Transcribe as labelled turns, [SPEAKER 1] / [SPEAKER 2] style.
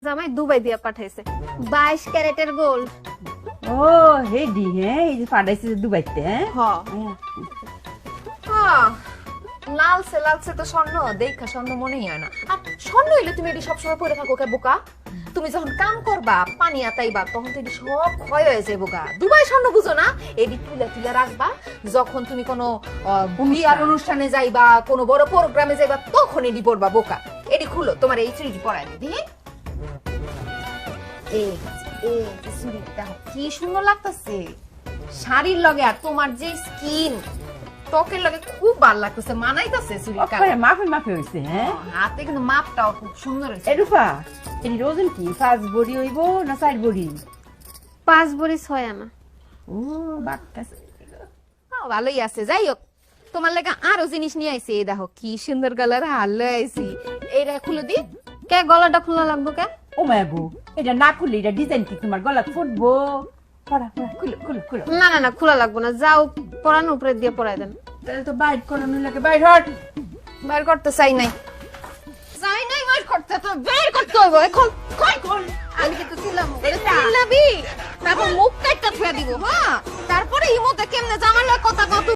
[SPEAKER 1] জামাই দুবাই দিয়া পাঠাইছে 22 ক্যারেটের গোল্ড।
[SPEAKER 2] ও হেডি হ্যাঁ এই যে পাঠাইছে দুবাইতে হ্যাঁ
[SPEAKER 3] লালসে লালসে তো স্বর্ণ দেখা স্বর্ণ মনেই হয় না। আর স্বর্ণ হইলে তুমি এটি সবসময় পরে থাকো কে বোকা? তুমি যখন কাম করবা পানি আতাইবা তখন তো এটি সব ক্ষয় হয়ে যায় বোকা। দুবাই স্বর্ণ বুঝো না? এটি তুলে তুলে রাখবা, যখন তুমি কোনো বিয়ার অনুষ্ঠানে যাইবা কোনো বড় প্রোগ্রামে যাইবা তখন এটি পরবা বোকা। এটি খুলো, তোমার এই চুড়িটি পরাই দিই। এই এই চুড়িটা দেখো কি সুন্দর লাগতেছে শাড়ির লগে, আর তোমার যে স্কিন ত্বকের লগে খুব ভালো লাগতেছে, মানাইতেছে চুড়িটা।
[SPEAKER 2] মাফে মাফে হইছে হ্যাঁ।
[SPEAKER 3] হাতে কিন্তু মাপটাও খুব সুন্দর হয়েছে।
[SPEAKER 2] এরুফা এই ওজন কি 5 বড়ি হইব না 4 বড়ি?
[SPEAKER 1] 5 ভরি 6 আনা।
[SPEAKER 2] ও বাক্কাস
[SPEAKER 3] ভালোই আছে। যাই হোক, তোমার লেগে আরো জিনিস নিয়ে আইছি। এই দেখো কি সুন্দর কালার হার লয়ে আইছি। এইটা খুলে দি।
[SPEAKER 1] কে গলাটা খোলা লাগবো কে?
[SPEAKER 2] ও মাগো এটা না খুললে এটা ডিজাইন কি তোমার গলা ফুটবো? পড়া পড়া খুলো খুলো খুলো।
[SPEAKER 1] না না না খোলা লাগবো না, যাও পরানো উপরে দিয়ে পরাই দেন।
[SPEAKER 2] তাহলে তো বাইর করানো লাগে, বাইর হট।
[SPEAKER 3] বাইর করতে চাই নাই, চাই নাই বাইর করতে, তো বের করতে হইব এখন। কই কোন আমি কিন্তু ছিলাম চিল্লাবি, তারপর মুখ কাটটা ছুঁয়া দিব। হ্যাঁ, তারপরে ইমোতে কেমনে জামার কথা কত